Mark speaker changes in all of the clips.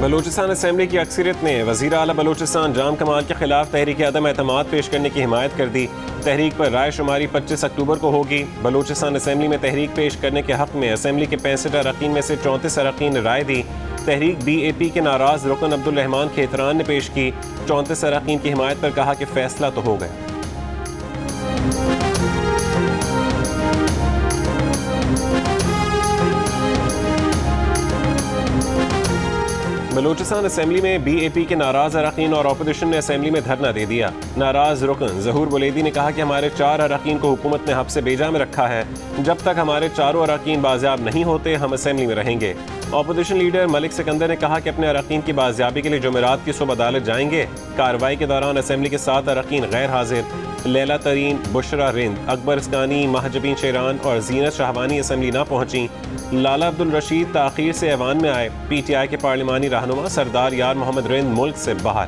Speaker 1: Balochistan assembly की अक्सरियत ने वज़ीर आला बलूचिस्तान जाम कमाल के खिलाफ तहरीक अदम एतमाद पेश करने की हिमायत कर दी। तहरीक पर राय शुमारी 25 अक्टूबर को होगी। बलूचिस्तान असेंबली में तहरीक पेश करने के हक में असेंबली के 65 अरकान में से 34 अरकान ने राय दी। तहरीक BAP के नाराज रुकन अब्दुल रहमान खेतरान ने पेश की। 34 अरकान की हिमायत पर कहा कि फैसला तो हो गया। बलूचिस्तान असेंबली में BAP के नाराज अरकान और अपोजिशन ने असेंबली में धरना दे दिया। नाराज रुकन ज़हूर बुलेदी ने कहा कि हमारे 4 अरकान को हुकूमत ने हब्स बेजा में रखा है। जब तक हमारे चारों अरकान बाजियाब नहीं होते हम असेंबली में रहेंगे। अपोजिशन लीडर मलिक सिकंदर ने कहा कि अपने अरकान की बाजियाबी के लिए जुमेरात की सुबह अदालत जाएंगे। कार्रवाई के दौरान असेंबली के 7 अरकान गैर हाजिर। लैला तरीन, बुशरा रिंद, अकबर इसकानी, महजबीन शेरान और जीनत शाहवानी असेंबली ना पहुंची। लाला अब्दुल रशीद ताखीर से ऐवान में आए। PTI के पार्लिमानी रहनुमा सरदार यार मोहम्मद रिंद मुल्क से बाहर।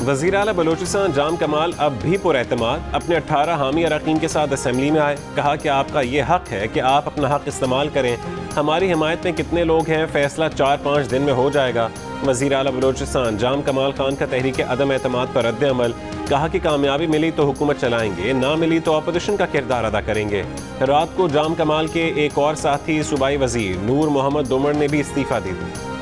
Speaker 1: वज़ीर आला बलूचिस्तान जाम कमाल अब भी पुरएतमाद अपने 18 हामी अरकान के साथ असेंबली में आए। कहा कि आपका ये हक है कि आप अपना हक इस्तेमाल करें। हमारी हिमायत में कितने लोग हैं फैसला 4-5 दिन में हो जाएगा। वज़ीर आला बलूचिस्तान जाम कमाल खान का तहरीक अदम एतमाद पर रद्द अमल। कहा कि कामयाबी मिली तो हुकूमत चलाएंगे, ना मिली तो अपोजिशन का किरदार अदा करेंगे। रात को जाम कमाल के एक और साथी सूबाई वज़ीर नूर मोहम्मद दुमर ने भी इस्तीफ़ा दे दी।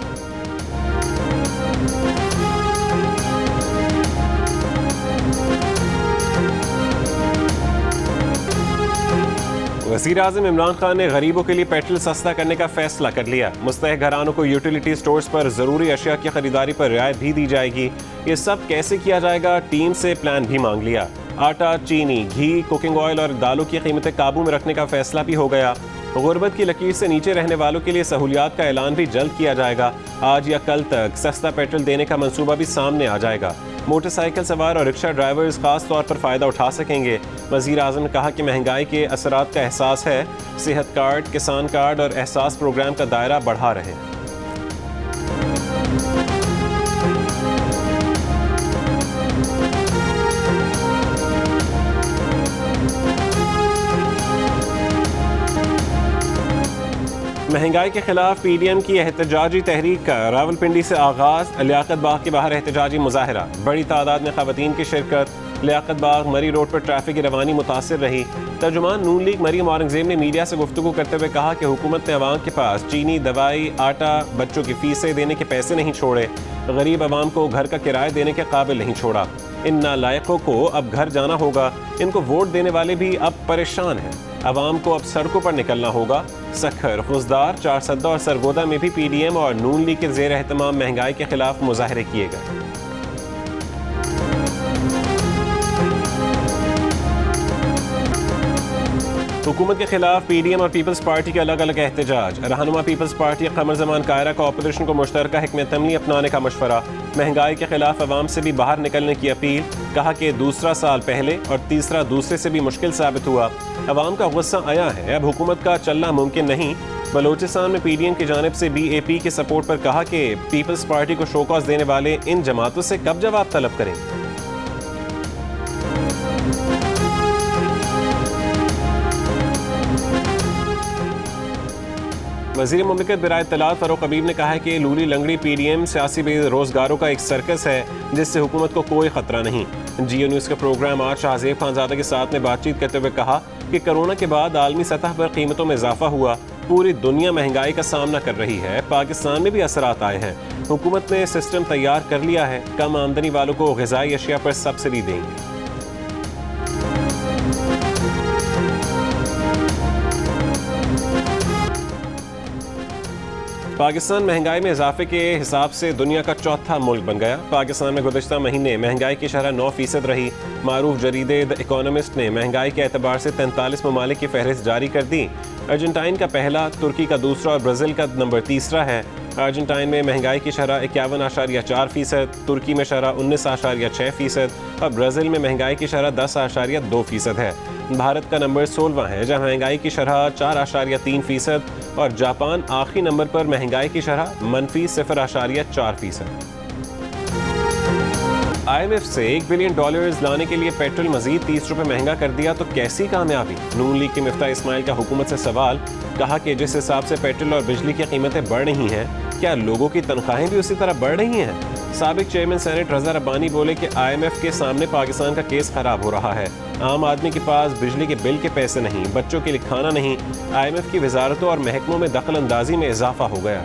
Speaker 1: वज़ीर आज़म इमरान खान ने गरीबों के लिए पेट्रोल सस्ता करने का फैसला कर लिया। मुस्तहिक घरानों को यूटिलिटी स्टोर्स पर ज़रूरी अशिया की खरीदारी पर रियायत भी दी जाएगी। ये सब कैसे किया जाएगा, टीम से प्लान भी मांग लिया। आटा, चीनी, घी, कुकिंग ऑयल और दालों की कीमतें काबू में रखने का फैसला भी हो गया। गुर्बत की लकीर से नीचे रहने वालों के लिए सहूलियात का ऐलान भी जल्द किया जाएगा। आज या कल तक सस्ता पेट्रोल देने का मंसूबा भी सामने आ जाएगा। मोटरसाइकिल सवार और रिक्शा ड्राइवर्स खास तौर पर फ़ायदा उठा सकेंगे। वज़ीर आज़म ने कहा कि महंगाई के असरात का एहसास है। सेहत कार्ड, किसान कार्ड और एहसास प्रोग्राम का दायरा बढ़ा रहे। महंगाई के खिलाफ PDM की एहतजाजी तहरीक का रावलपिंडी से आगाज। लियाकत बाग के बाहर एहतजाजी मुजाहरा। बड़ी तादाद में ख़वातीन की शिरकत। लियाकत बाग मरी रोड पर ट्रैफिक की रवानी मुतासिर रही। तर्जुमान नून लीग मरियम औरंगज़ेब ने मीडिया से गुफ्तगू करते हुए कहा कि हुकूमत ने अवाम के पास चीनी, दवाई, आटा, बच्चों की फीसें देने के पैसे नहीं छोड़े। गरीब अवाम को घर का किराया देने के काबिल नहीं छोड़ा। इन नालायकों को अब घर जाना होगा। इनको वोट देने वाले भी अब परेशान हैं। अवाम को अब सड़कों पर निकलना होगा। सखर, खुजदार, चारसद्दा और सरगोदा में भी PDM और नून लीग के ज़ेर एहतमाम महंगाई के खिलाफ मुजाहरे किए गए। हुकूमत के खिलाफ PDM और पीपल्स पार्टी के अलग अलग एहतजाज। रहनुमा पीपल्स पार्टी कमर ज़मान कायरा का अपोजिशन को मुश्तरका हिकमत अमली अपनाने का मशवरा। महंगाई के खिलाफ अवाम से भी बाहर निकलने की अपील। कहा कि दूसरा साल पहले और तीसरा दूसरे से भी मुश्किल साबित हुआ। अवाम का गुस्सा आया है, अब हुकूमत का चलना मुमकिन नहीं। बलूचिस्तान में PDM की जानिब से BAP के सपोर्ट पर कहा कि पीपल्स पार्टी को शोकॉज देने वाले इन जमातों से कब जवाब तलब करें। वज़ीर मुमलिकत बराए इत्तलात फ़ारूक हबीब ने कहा है कि लूली लंगड़ी PDM सियासी बेरोज़गारों का एक सर्कस है जिससे हुकूमत को कोई ख़तरा नहीं। GO न्यूज़ का प्रोग्राम आज शाहज़ेब खानज़ादा के साथ में बातचीत करते हुए कहा कि कोरोना के बाद आलमी सतह पर कीमतों में इजाफा हुआ। पूरी दुनिया महंगाई का सामना कर रही है। पाकिस्तान में भी असरात आए हैं। हुकूमत ने सिस्टम तैयार कर लिया है। कम आमदनी वालों को ग़िज़ाई अशिया पर सब्सिडी देंगे। पाकिस्तान महंगाई में इजाफे के हिसाब से दुनिया का चौथा मुल्क बन गया। पाकिस्तान में गुज़श्ता महीने महंगाई की शरह 9% रही। मारूफ जरीदे द इकोनॉमिस्ट ने महंगाई के एतबार से 43 ममालिक की फहरिस्त जारी कर दी। अर्जेंटाइन का पहला, तुर्की का दूसरा और ब्राज़ील का नंबर तीसरा है। अर्जेंटाइन में महंगाई की शरह 51.4%, तुर्की में शरह 19.6% और ब्राज़ील में महंगाई की शरह 10.2% है। भारत का नंबर 16वां है जहाँ महंगाई की शरह 4.3% और जापान आखिरी नंबर पर महंगाई की शरह -0.4%। IMF से $1 बिलियन लाने के लिए पेट्रोल मजीद 30 रुपए महंगा कर दिया तो कैसी कामयाबी। नून लीग के मिफ्ता इस्माइल का हुकूमत से सवाल, कहा कि जिस हिसाब से पेट्रोल और बिजली की कीमतें बढ़ रही हैं, क्या लोगों की तनख्वाहें भी उसी तरह बढ़ रही हैं। साबिक चेयरमैन सेनेट रजा रब्बानी बोले कि IMF के सामने पाकिस्तान का केस खराब हो रहा है। आम आदमी के पास बिजली के बिल के पैसे नहीं, बच्चों के लिए खाना नहीं। IMF की वजारतों और महकमों में दखल अंदाजी में इजाफा हो गया।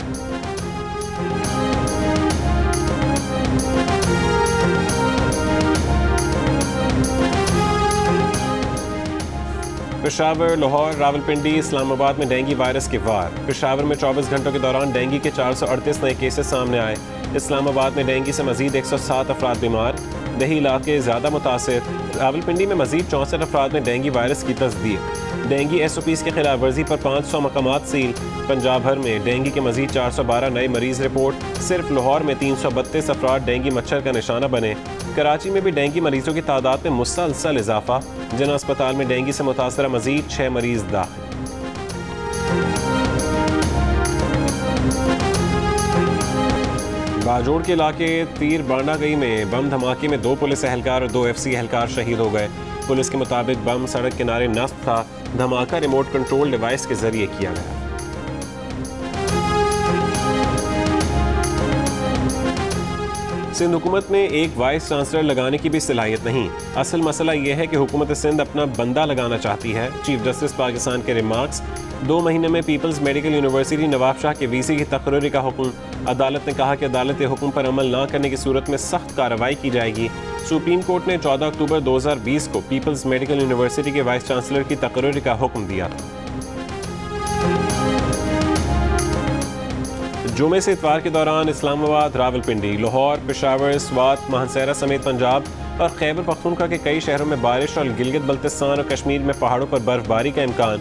Speaker 1: पेशावर, लाहौर, रावलपिंडी, इस्लामाबाद में डेंगू वायरस के वार। पेशावर में 24 घंटों के दौरान डेंगू के 438 नए केसेस सामने आए। इस्लामाबाद में डेंगू से मजीद 107 अफराद बीमार, दही इलाके ज़्यादा मुतासिर। रावलपिंडी में मजीद 64 अफराद में डेंगू वायरस की तस्दीक। डेंगू SOPs की खिलाफ वर्जी पर 500 मकामात सील। पंजाब भर में डेंगू के मजीद 412 नए मरीज रिपोर्ट। सिर्फ लाहौर में 332 अफराद डेंगू मच्छर का निशाना बने। कराची में भी डेंगू मरीजों की तादाद में मुसलसल इजाफा। जना अस्पताल में डेंगू से मुतासरा मजीद 6 मरीज दाखिल। बाजोड़ के इलाके तीर बांडागई में बम धमाके में 2 पुलिस एहलकार और 2 FC एहलकार शहीद हो गए। पुलिस के मुताबिक बम सड़क किनारे नस्ब था। धमाका रिमोट कंट्रोल डिवाइस के जरिए किया गया। सिंध हुकूमत में एक वाइस चांसलर लगाने की भी सलाहियत नहीं। असल मसला यह है कि हुकूमत सिंध अपना बंदा लगाना चाहती है। चीफ जस्टिस पाकिस्तान के रिमार्क्स। 2 महीने में peoples medical university Nawab Shah के VC की तकरीरी का हुक्म। अदालत ने कहा कि अदालत के हुक्म पर अमल न करने की सूरत में सख्त कार्रवाई की जाएगी। सुप्रीम कोर्ट ने 14 अक्टूबर 2020 को पीपल्स मेडिकल यूनिवर्सिटी के वाइस चांसलर की तकरीरी का हुक्म दिया था। जुमे से इतवार के दौरान इस्लामाबाद, रावलपिंडी, लाहौर, पेशावर, स्वात, मानसहरा समेत पंजाब और खैबर पख्तूनख्वा के कई शहरों में बारिश और गिलगित बल्तिस्तान और कश्मीर में पहाड़ों पर बर्फबारी का इम्कान।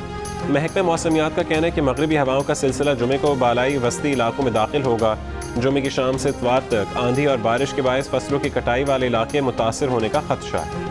Speaker 1: महकमा मौसमियात का कहना है कि मगरबी हवाओं का सिलसिला जुमे को बालाई वस्ती इलाकों में दाखिल होगा। जुमे की शाम से इतवार तक आंधी और बारिश के बायस फसलों की कटाई वाले इलाके मुतासिर होने का खदशा है।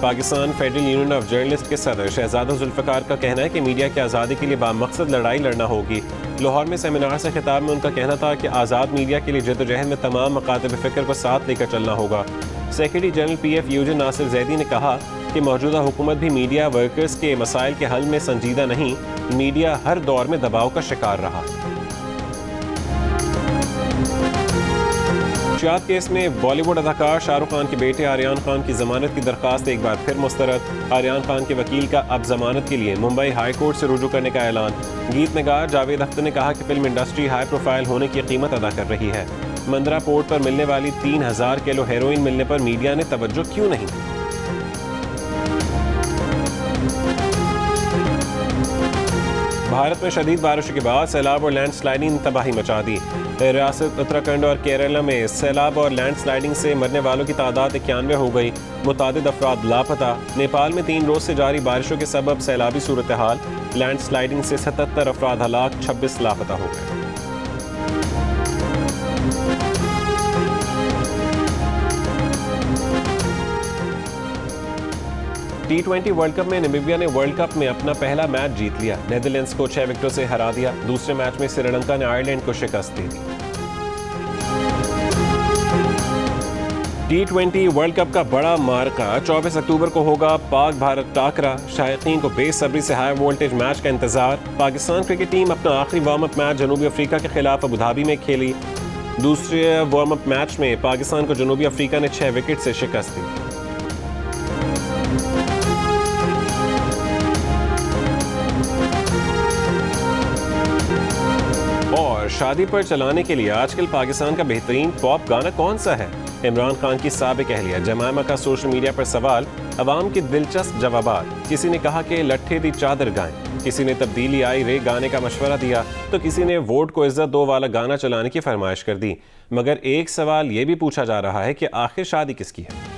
Speaker 1: Pakistan federal union of journalist के सदर शहजादा जुल्फ़िकार का कहना है कि मीडिया की आज़ादी के लिए बामकसद लड़ाई लड़ना होगी। लाहौर में सेमिनार से खिताब में उनका कहना था कि आज़ाद मीडिया के लिए जद्दोजहद में तमाम मकातब फ़िक्र को साथ लेकर चलना होगा। सेक्रेटरी जनरल PF यूजन नासिर जैदी ने कहा कि मौजूदा हुकूमत भी मीडिया वर्कर्स के मसाइल के हल में संजीदा नहीं। मीडिया हर दौर में दबाव का शिकार रहा। शियात केस में बॉलीवुड अदाकार शाहरुख खान के बेटे आर्यान खान की जमानत की दरखास्त एक बार फिर मुस्तरद। आर्यान खान के वकील का अब जमानत के लिए मुंबई हाई कोर्ट से रुजू करने का ऐलान। गीत नगार जावेद अख्तर ने कहा कि फिल्म इंडस्ट्री हाई प्रोफाइल होने की कीमत अदा कर रही है। मंदरा पोर्ट पर मिलने वाली 3000 किलो हेरोइन मिलने पर मीडिया ने तवज्जो क्यों नहीं। भारत में शदीद बारिश के बाद सैलाब और लैंड स्लाइडिंग तबाही मचा दी। रियासत उत्तराखंड और केरला में सैलाब और लैंड स्लाइडिंग से मरने वालों की तादाद 91 हो गई। मुतादिद अफराद लापता। नेपाल में 3 रोज से जारी बारिशों के सबब सैलाबी सूरत हाल। लैंड स्लाइडिंग से 77 अफराद हलाक, 26 लापता हो गए। T20 वर्ल्ड कप में नामीबिया ने वर्ल्ड कप में अपना पहला मैच जीत लिया। नेदरलैंड्स को 6 विकेटों से हरा दिया। दूसरे मैच में श्रीलंका ने आयरलैंड को शिकस्त दे दी। T20 वर्ल्ड कप का बड़ा मार्का 24 अक्टूबर को होगा। पाक भारत टाकरा। शायकीन को बेसब्री से हाई वोल्टेज मैच का इंतजार। पाकिस्तान क्रिकेट टीम अपना आखिरी वार्म अप मैच जनूबी अफ्रीका के खिलाफ अबू धाबी में खेली। दूसरे वार्म अप मैच में पाकिस्तान को जनूबी अफ्रीका ने 6 विकेट से शिकस्त दी। और शादी पर चलाने के लिए आजकल पाकिस्तान का बेहतरीन पॉप गाना कौन सा है? इमरान खान की साबिक अहलिया जमायमा का सोशल मीडिया पर सवाल, अवाम की दिलचस्प जवाबात। किसी ने कहा कि लट्ठे दी चादर गाएं, किसी ने तब्दीली आई रे गाने का मशवरा दिया, तो किसी ने वोट को इज्जत दो वाला गाना चलाने की फरमाइश कर दी। मगर एक सवाल ये भी पूछा जा रहा है कि आखिर शादी किसकी है?